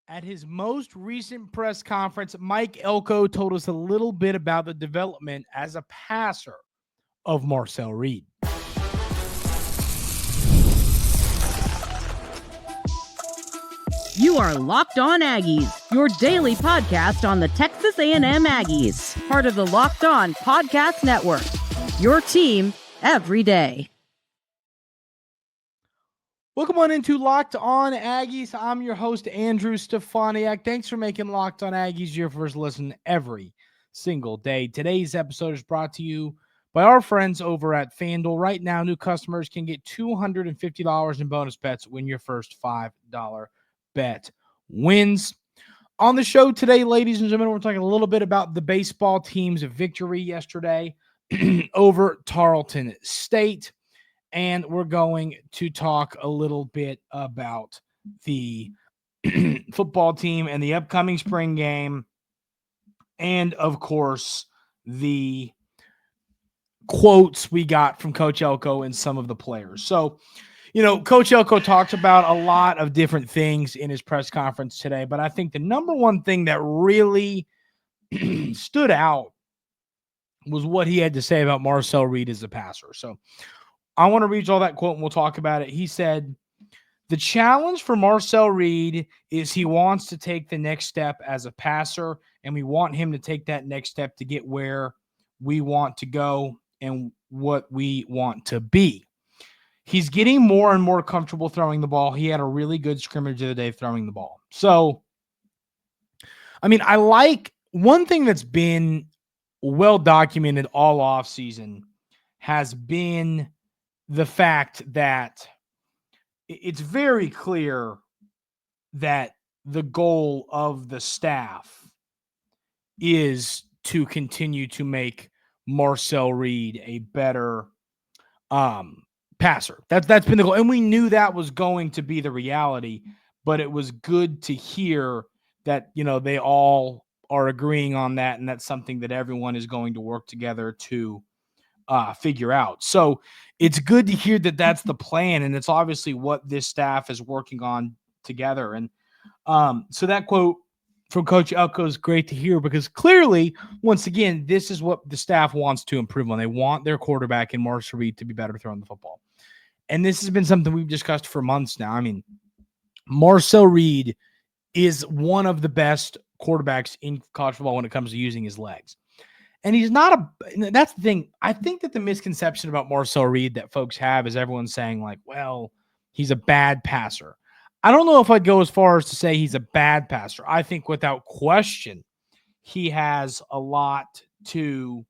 At his most recent press conference, Mike Elko told us a little bit about the development as a passer of Marcel Reed. You are Locked On Aggies, your daily podcast on the Texas A&M Aggies, part of the Locked On Podcast Network, your team every day. Welcome on into Locked On Aggies. I'm your host, Andrew Stefaniak. Thanks for making Locked On Aggies your first listen every single day. Today's episode is brought to you by our friends over at FanDuel. Right now, new customers can get $250 in bonus bets when your first $5 bet wins. On the show today, ladies and gentlemen, we're talking a little bit about the baseball team's victory yesterday over Tarleton State. And we're going to talk a little bit about the football team and the upcoming spring game. And, of course, the quotes we got from Coach Elko and some of the players. So, Coach Elko talked about a lot of different things in his press conference today. But I think the number one thing that really stood out was what he had to say about Marcel Reed as a passer. So, I want to read all that quote and we'll talk about it. He said, "The challenge for Marcel Reed is he wants to take the next step as a passer, and we want him to take that next step to get where we want to go and what we want to be. He's getting more and more comfortable throwing the ball. He had a really good scrimmage the other day throwing the ball." So, I like one thing that's been well documented all offseason has been the fact that it's very clear that the goal of the staff is to continue to make Marcel Reed a better passer. That's been the goal. And we knew that was going to be the reality, but it was good to hear that, they all are agreeing on that. And that's something that everyone is going to work together to figure out. So it's good to hear that that's the plan, and it's obviously what this staff is working on together. And so that quote from Coach Elko is great to hear because clearly, once again, this is what the staff wants to improve on. They want their quarterback in Marcel Reed to be better throwing the football. And this has been something we've discussed for months now. Marcel Reed is one of the best quarterbacks in college football when it comes to using his legs. And he's not that's the thing. I think that the misconception about Marcel Reed that folks have is everyone's saying he's a bad passer. I don't know if I'd go as far as to say he's a bad passer. I think without question, he has a lot to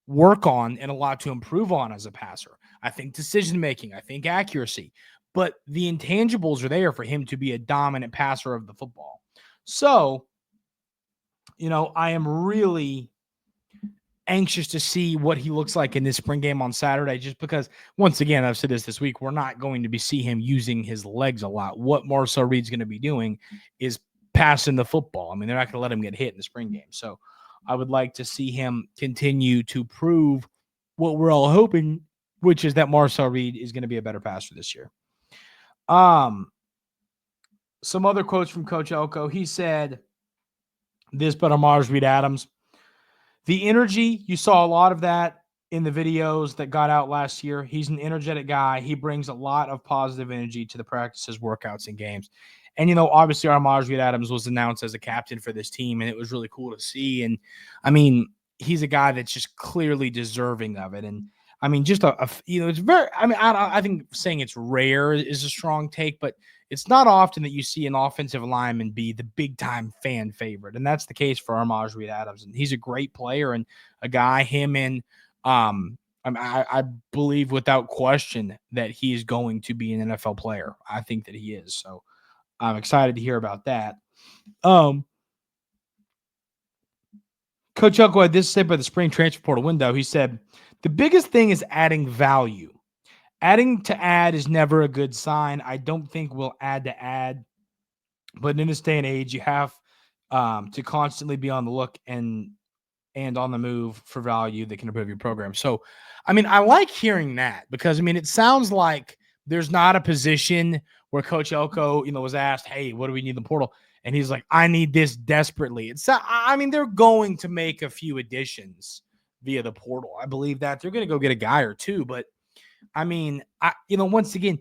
work on and a lot to improve on as a passer. I think decision-making, I think accuracy, but the intangibles are there for him to be a dominant passer of the football. So, I am really anxious to see what he looks like in this spring game on Saturday, just because, once again, I've said this week, we're not going to see him using his legs a lot. What Marcel Reed's going to be doing is passing the football. They're not going to let him get hit in the spring game. So I would like to see him continue to prove what we're all hoping, which is that Marcel Reed is going to be a better passer this year. Some other quotes from Coach Elko. He said this about Amaj Reed Adams. "The energy, you saw a lot of that in the videos that got out last year. He's an energetic guy. He brings a lot of positive energy to the practices, workouts, and games." And, obviously Amaj Reed Adams was announced as a captain for this team, and it was really cool to see. And, he's a guy that's just clearly deserving of it. And, it's very – I think saying it's rare is a strong take, but it's not often that you see an offensive lineman be the big-time fan favorite, and that's the case for Amaj Reed Adams. And he's a great player and a guy, I believe without question that he is going to be an NFL player. I think that he is. So I'm excited to hear about that. Coach Elko had this said by the spring transfer portal window. He said, "The biggest thing is adding value. Adding to add is never a good sign. I don't think we'll add to add. But in this day and age, you have to constantly be on the look and on the move for value that can improve your program." So, I like hearing that because, it sounds like there's not a position where Coach Elko, was asked, hey, what do we need in the portal? And he's like, I need this desperately. They're going to make a few additions via the portal. I believe that they're going to go get a guy or two. But once again,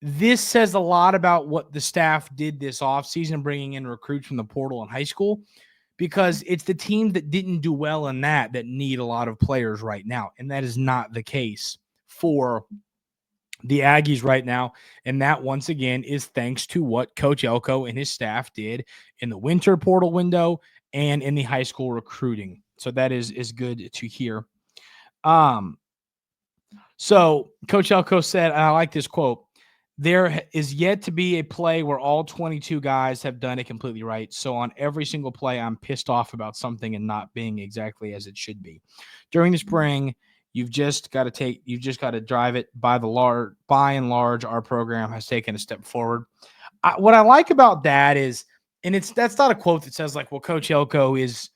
this says a lot about what the staff did this offseason, bringing in recruits from the portal in high school, because it's the team that didn't do well in that need a lot of players right now. And that is not the case for the Aggies right now. And that, once again, is thanks to what Coach Elko and his staff did in the winter portal window and in the high school recruiting. So that is good to hear. So Coach Elko said, and I like this quote, there is yet to be a play where all 22 guys have done it completely right. So on every single play, I'm pissed off about something and not being exactly as it should be. During the spring, you've just got to drive it by and large, our program has taken a step forward. What I like about that is, and that's not a quote that says like, well, Coach Elko is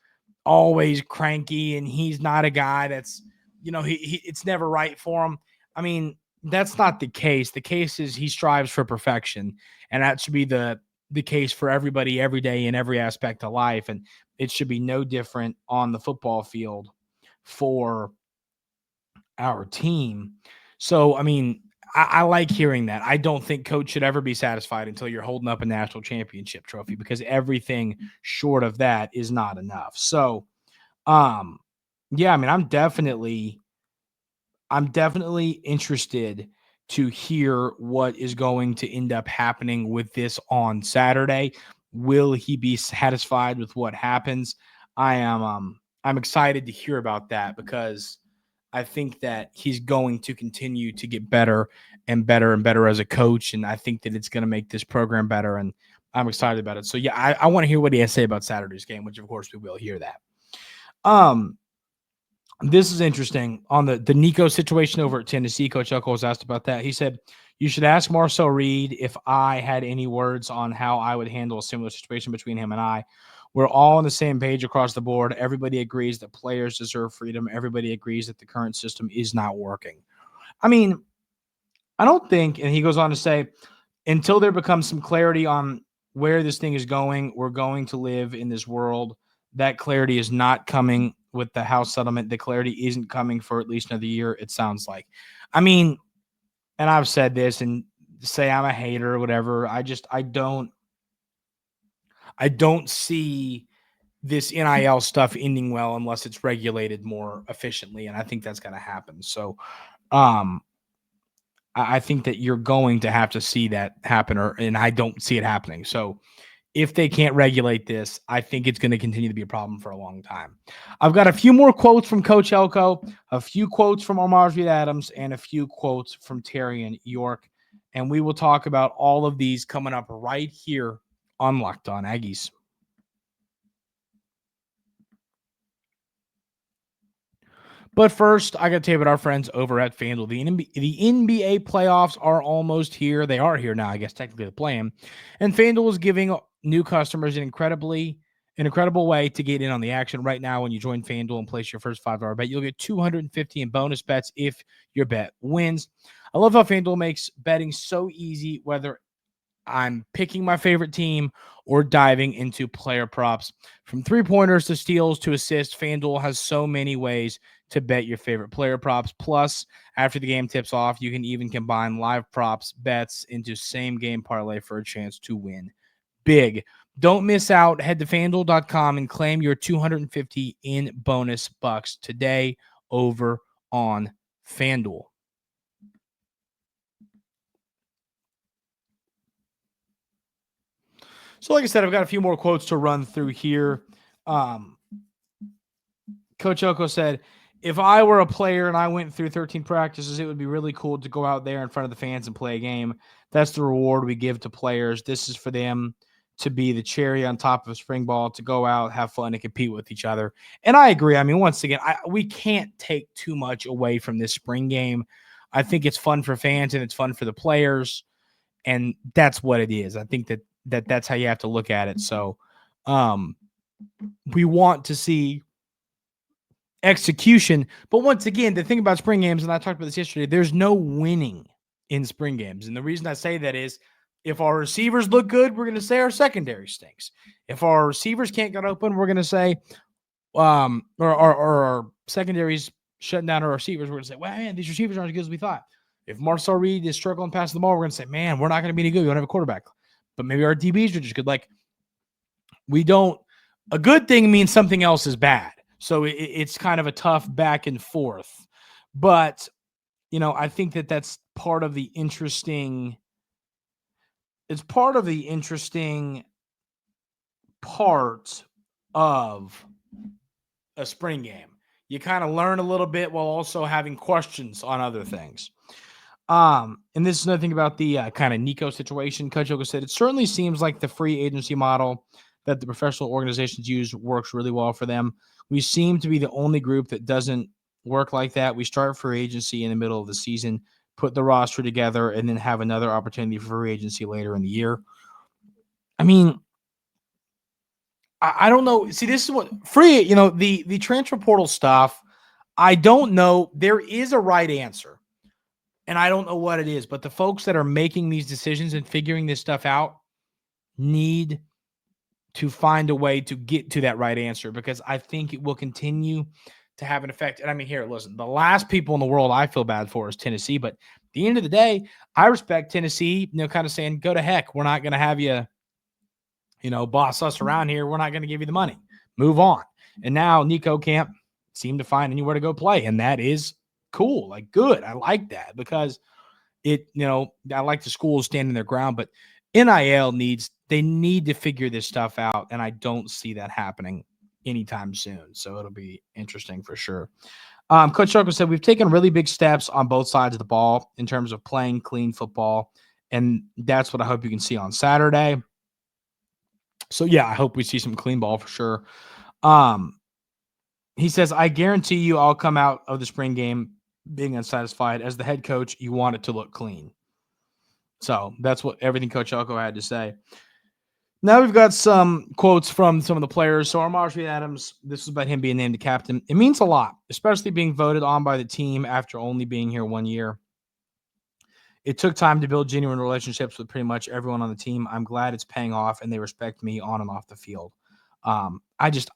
always cranky and he's not a guy that's, it's never right for him. I mean, that's not the case. The case is he strives for perfection, and that should be the case for everybody every day in every aspect of life. And it should be no different on the football field for our team. So, I like hearing that. I don't think Coach should ever be satisfied until you're holding up a national championship trophy, because everything short of that is not enough. So, yeah, I'm definitely interested to hear what is going to end up happening with this on Saturday. Will he be satisfied with what happens? I'm excited to hear about that, because I think that he's going to continue to get better and better and better as a coach. And I think that it's going to make this program better. And I'm excited about it. So yeah, I want to hear what he has to say about Saturday's game, which of course we will hear that. This is interesting on the Nico situation over at Tennessee. Coach Elko was asked about that. He said, you should ask Marcel Reed if I had any words on how I would handle a similar situation between him and I. We're all on the same page across the board. Everybody agrees that players deserve freedom. Everybody agrees that the current system is not working. I don't think, and he goes on to say, until there becomes some clarity on where this thing is going, we're going to live in this world. That clarity is not coming with the House settlement. The clarity isn't coming for at least another year, it sounds like. And I've said this, and say I'm a hater or whatever. I don't see this NIL stuff ending well unless it's regulated more efficiently, and I think that's going to happen. So I think that you're going to have to see that happen, and I don't see it happening. So if they can't regulate this, I think it's going to continue to be a problem for a long time. I've got a few more quotes from Coach Elko, a few quotes from Omar Reed Adams, and a few quotes from Terry and York. And we will talk about all of these coming up right here on Locked On Aggies. But first, I got to tell you about our friends over at FanDuel. The NBA playoffs are almost here. They are here now, I guess, technically they're playing. And FanDuel is giving new customers an incredible way to get in on the action. Right now, when you join FanDuel and place your first $5 bet, you'll get $250 in bonus bets if your bet wins. I love how FanDuel makes betting so easy, whether I'm picking my favorite team or diving into player props. From three-pointers to steals to assists, FanDuel has so many ways to bet your favorite player props. Plus, after the game tips off, you can even combine live props bets into same-game parlay for a chance to win big. Don't miss out. Head to FanDuel.com and claim your $250 in bonus bucks today over on FanDuel. So like I said, I've got a few more quotes to run through here. Coach Elko said, if I were a player and I went through 13 practices, it would be really cool to go out there in front of the fans and play a game. That's the reward we give to players. This is for them to be the cherry on top of a spring ball, to go out, have fun, and compete with each other. And I agree. Once again, we can't take too much away from this spring game. I think it's fun for fans and it's fun for the players, and that's what it is. I think that's how you have to look at it. So we want to see execution. But once again, the thing about spring games, and I talked about this yesterday, there's no winning in spring games. And the reason I say that is If our receivers look good, we're going to say our secondary stinks. If our receivers can't get open, we're going to say, or our secondaries shutting down our receivers, we're going to say, well, man, these receivers aren't as good as we thought. If Marcel Reed is struggling passing the ball, we're going to say, man, we're not going to be any good. We don't have a quarterback. But maybe our DBs are just good. Like, a good thing means something else is bad. So it's kind of a tough back and forth. But, I think that's part of the interesting. It's part of the interesting part of a spring game. You kind of learn a little bit while also having questions on other things. And this is another thing about the kind of Nico situation. Coach Elko said, it certainly seems like the free agency model that the professional organizations use works really well for them. We seem to be the only group that doesn't work like that. We start free agency in the middle of the season, put the roster together, and then have another opportunity for free agency later in the year. I mean, I don't know. See, this is what the transfer portal stuff. I don't know. There is a right answer, and I don't know what it is, but the folks that are making these decisions and figuring this stuff out need to find a way to get to that right answer, because I think it will continue to have an effect. And I mean, here, listen, the last people in the world I feel bad for is Tennessee, but at the end of the day, I respect Tennessee, kind of saying, go to heck. We're not going to have you, boss us around here. We're not going to give you the money. Move on. And now Nico can't seem to find anywhere to go play. And that is cool. Like, good. I like that, because I like the schools standing their ground, but NIL they need to figure this stuff out. And I don't see that happening anytime soon. So it'll be interesting for sure. Coach Elko said, we've taken really big steps on both sides of the ball in terms of playing clean football. And that's what I hope you can see on Saturday. So yeah, I hope we see some clean ball for sure. He says, I guarantee you I'll come out of the spring game being unsatisfied. As the head coach, you want it to look clean. So that's what everything Coach Elko had to say. Now we've got some quotes from some of the players. So Marcel Adams, this is about him being named the captain. It means a lot, especially being voted on by the team after only being here 1 year. It took time to build genuine relationships with pretty much everyone on the team. I'm glad it's paying off, and they respect me on and off the field. I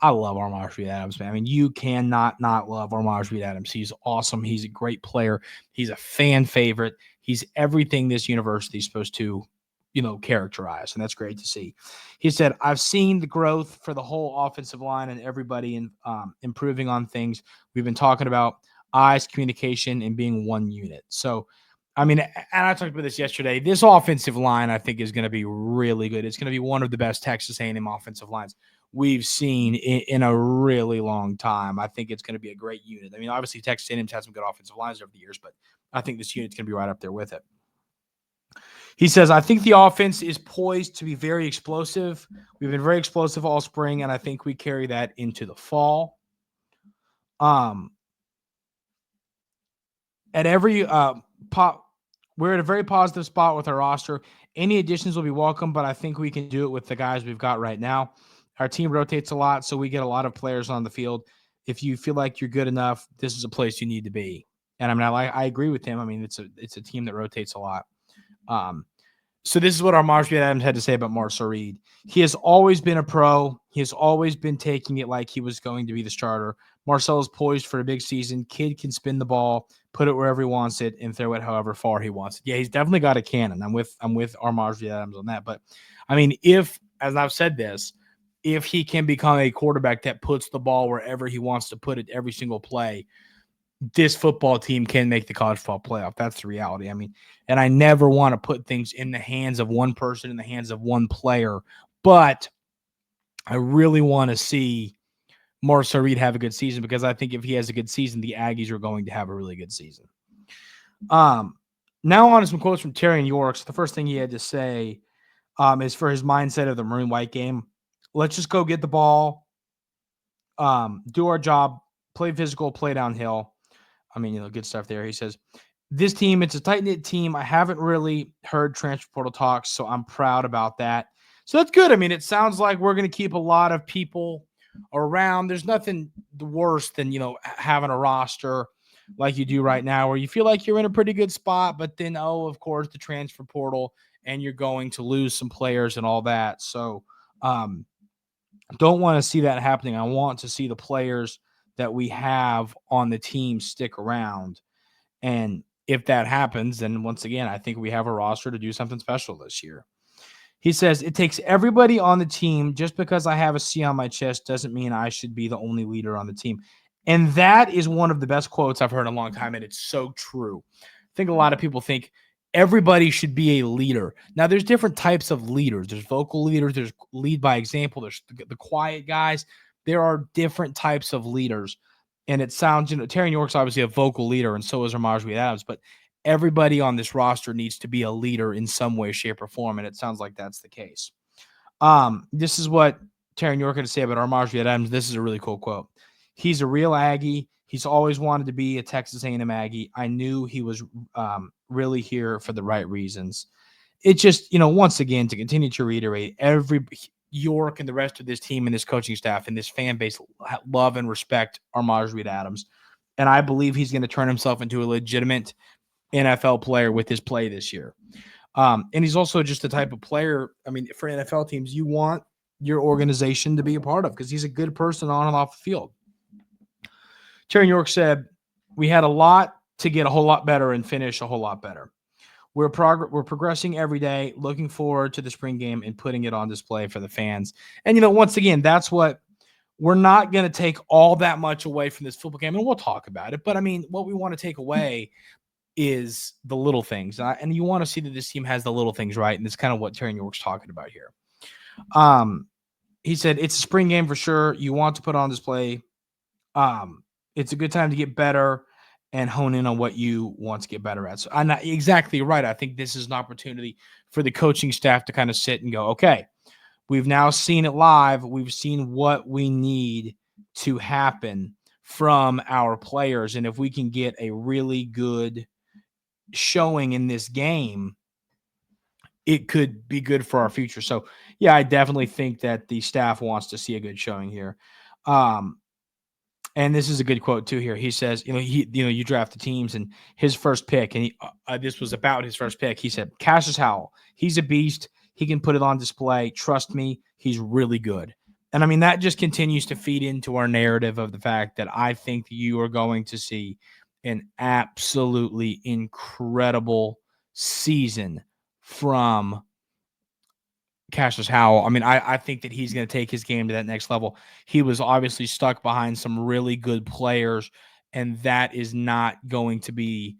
love Marcel Adams, man. I mean, you cannot not love Marcel Adams. He's awesome. He's a great player. He's a fan favorite. He's everything this university is supposed to, characterize, and that's great to see. He said, I've seen the growth for the whole offensive line and everybody in improving on things. We've been talking about eyes, communication, and being one unit. So, I mean, and I talked about this yesterday. This offensive line, I think, is going to be really good. It's going to be one of the best Texas A&M offensive lines we've seen in a really long time. I think it's going to be a great unit. I mean, obviously, Texas A&M's had some good offensive lines over the years, but I think this unit's going to be right up there with it. He says, I think the offense is poised to be very explosive. We've been very explosive all spring, and I think we carry that into the fall. At every we're at a very positive spot with our roster. Any additions will be welcome, but I think we can do it with the guys we've got right now. Our team rotates a lot, so we get a lot of players on the field. If you feel like you're good enough, this is a place you need to be. And I mean, I agree with him. I mean, it's a team that rotates a lot. So this is what our Marcel Adams had to say about Marcel Reed. He has always been a pro. He has always been taking it like he was going to be the starter. Marcel is poised for a big season. Kid can spin the ball, put it wherever he wants it, and throw it however far he wants it. Yeah, he's definitely got a cannon. I'm with our Marcel Adams on that. But I mean, if, as I've said this, if he can become a quarterback that puts the ball wherever he wants to put it every single play, this football team can make the college football playoff. That's the reality. I mean, and I never want to put things in the hands of one person, in the hands of one player, but I really want to see Marcel Reed have a good season, because I think if he has a good season, the Aggies are going to have a really good season. Now on to some quotes from Terry and York. So the first thing he had to say is for his mindset of the Maroon White game. Let's just go get the ball, do our job, play physical, play downhill. I mean, good stuff there. He says, this team, it's a tight-knit team. I haven't really heard transfer portal talks, so I'm proud about that. So that's good. I mean, it sounds like we're going to keep a lot of people around. There's nothing worse than, having a roster like you do right now where you feel like you're in a pretty good spot, but then, of course, the transfer portal and you're going to lose some players and all that. So don't want to see that happening. I want to see the players that we have on the team stick around. And if that happens, then once again, I think we have a roster to do something special this year. He says, it takes everybody on the team. Just because I have a C on my chest doesn't mean I should be the only leader on the team. And that is one of the best quotes I've heard in a long time, and it's so true. I think a lot of people think everybody should be a leader. Now, there's different types of leaders. There's vocal leaders. There's lead by example. There's the quiet guys. There are different types of leaders. And it sounds, Terry York's obviously a vocal leader, and so is Marcel Reed Adams, but everybody on this roster needs to be a leader in some way, shape, or form, and it sounds like that's the case. This is what Terry York had to say about Marcel Reed Adams. This is a really cool quote. He's a real Aggie. He's always wanted to be a Texas A&M Aggie. I knew he was really here for the right reasons. It just, once again, to continue to reiterate, York and the rest of this team and this coaching staff and this fan base love and respect Marcel Reed Adams. And I believe he's going to turn himself into a legitimate NFL player with his play this year. And he's also just the type of player, for NFL teams, you want your organization to be a part of because he's a good person on and off the field. Terry York said, we had a lot to get a whole lot better and finish a whole lot better. We're progressing every day, looking forward to the spring game and putting it on display for the fans. And, once again, that's what we're not going to take all that much away from this football game, and we'll talk about it. But, what we want to take away is the little things. And you want to see that this team has the little things right, and that's kind of what Terry York's talking about here. He said, it's a spring game for sure. You want to put on display. It's a good time to get better and hone in on what you want to get better at. So I'm not exactly right. I think this is an opportunity for the coaching staff to kind of sit and go, okay, we've now seen it live. We've seen what we need to happen from our players. And if we can get a really good showing in this game, it could be good for our future. So, yeah, I definitely think that the staff wants to see a good showing here. And this is a good quote too here. He says, you draft the teams, and his first pick, and this was about his first pick. He said, Cassius Howell, he's a beast. He can put it on display. Trust me, he's really good. And that just continues to feed into our narrative of the fact that I think you are going to see an absolutely incredible season from Cassius Howell. I think that he's going to take his game to that next level. He was obviously stuck behind some really good players, and that is not going to be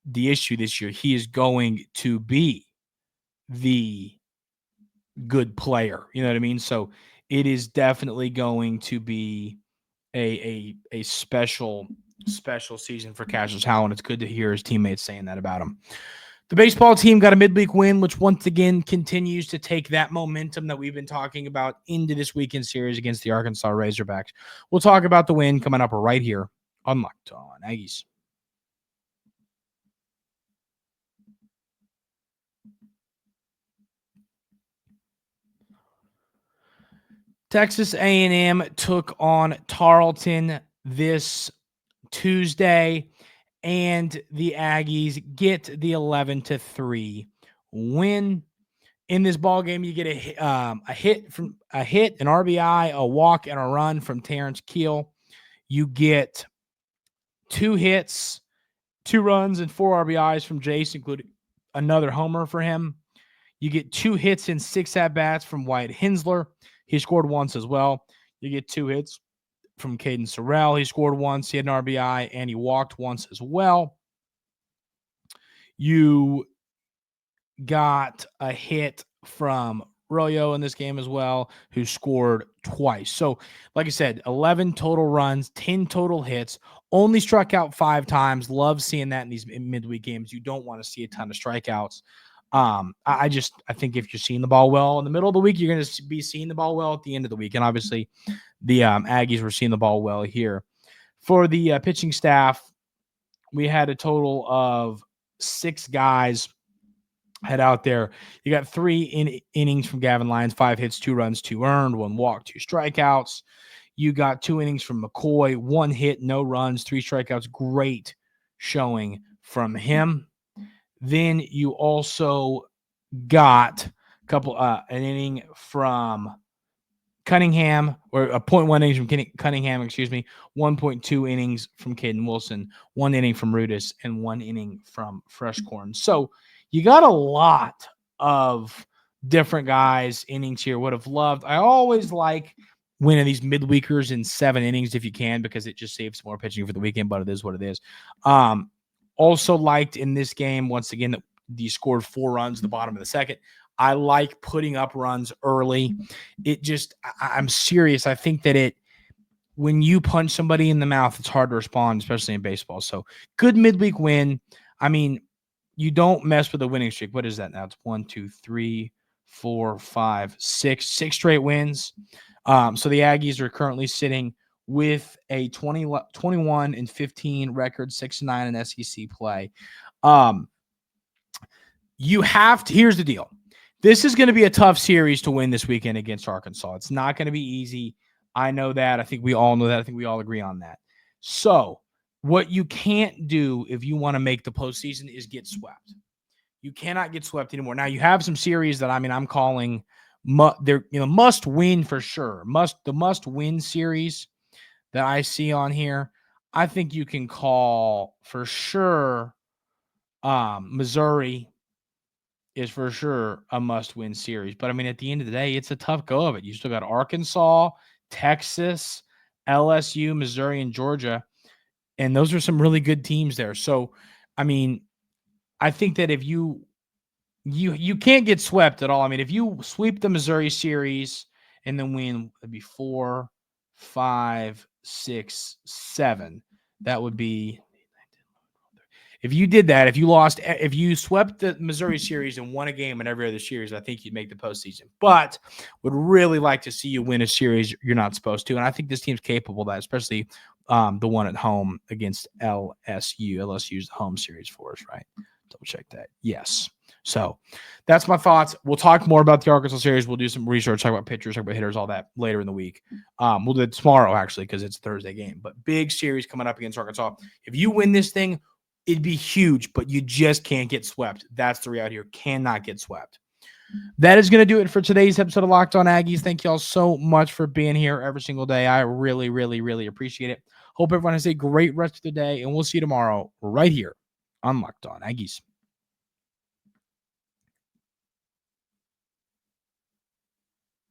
the issue this year. He is going to be the good player. You know what I mean? So it is definitely going to be a special season for Cassius Howell, and it's good to hear his teammates saying that about him. The baseball team got a midweek win, which once again continues to take that momentum that we've been talking about into this weekend series against the Arkansas Razorbacks. We'll talk about the win coming up right here on Locked On Aggies. Texas A&M took on Tarleton this Tuesday, and the Aggies get the 11-3 win. In this ball game, you get a hit, an RBI, a walk, and a run from Terrence Keel. You get 2 hits, 2 runs, and 4 RBIs from Jace, including another homer for him. You get 2 hits and 6 at-bats from Wyatt Hensler. He scored once as well. You get 2 hits from Caden Sorrell. He scored once. He had an RBI, and he walked once as well. You got a hit from Royo in this game as well, who scored twice. So, like I said, 11 total runs, 10 total hits, only struck out 5 times. Love seeing that in these midweek games. You don't want to see a ton of strikeouts. I think if you're seeing the ball well in the middle of the week, you're going to be seeing the ball well at the end of the week. And obviously the Aggies were seeing the ball well here. For the pitching staff, we had a total of 6 guys head out there. You got 3 innings from Gavin Lyons, 5 hits, 2 runs, 2 earned, 1 walk, 2 strikeouts. You got 2 innings from McCoy, 1 hit, no runs, 3 strikeouts. Great showing from him. Then you also got an inning from Cunningham, or a 0.1 innings from Cunningham, 1.2 innings from Caden Wilson, 1 inning from Rudis, and 1 inning from Freshcorn. So you got a lot of different guys innings here. Would have loved. I always like winning these midweekers in 7 innings if you can, because it just saves more pitching for the weekend, but it is what it is. Also liked in this game, once again, that you scored 4 runs at the bottom of the second. I like putting up runs early. I'm serious. I think that when you punch somebody in the mouth, it's hard to respond, especially in baseball. So good midweek win. I mean, you don't mess with a winning streak. What is that now? It's 1, 2, 3, 4, 5, 6 straight wins. So the Aggies are currently sitting with a 21-15 record, 6-9 in SEC play. Here's the deal. This is going to be a tough series to win this weekend against Arkansas. It's not going to be easy. I know that. I think we all know that. I think we all agree on that. So what you can't do if you want to make the postseason is get swept. You cannot get swept anymore. Now, you have some series that, I'm calling they're must win for sure. The must win series that I see on here, I think you can call for sure. Missouri is for sure a must-win series. But, at the end of the day, it's a tough go of it. You still got Arkansas, Texas, LSU, Missouri, and Georgia. And those are some really good teams there. So, I think that if you can't get swept at all. If you sweep the Missouri series and then win, it'd be 4, 5, 6, 7. That would be... If you did that, if you swept the Missouri series and won a game in every other series, I think you'd make the postseason. But would really like to see you win a series you're not supposed to. And I think this team's capable of that, especially the one at home against LSU. LSU's the home series for us, right? Double check that. Yes. So that's my thoughts. We'll talk more about the Arkansas series. We'll do some research, talk about pitchers, talk about hitters, all that later in the week. We'll do it tomorrow, actually, because it's a Thursday game. But big series coming up against Arkansas. If you win this thing, it'd be huge, but you just can't get swept. That's the reality here. Cannot get swept. That is going to do it for today's episode of Locked On Aggies. Thank you all so much for being here every single day. I really, really, really appreciate it. Hope everyone has a great rest of the day, and we'll see you tomorrow right here on Locked On Aggies.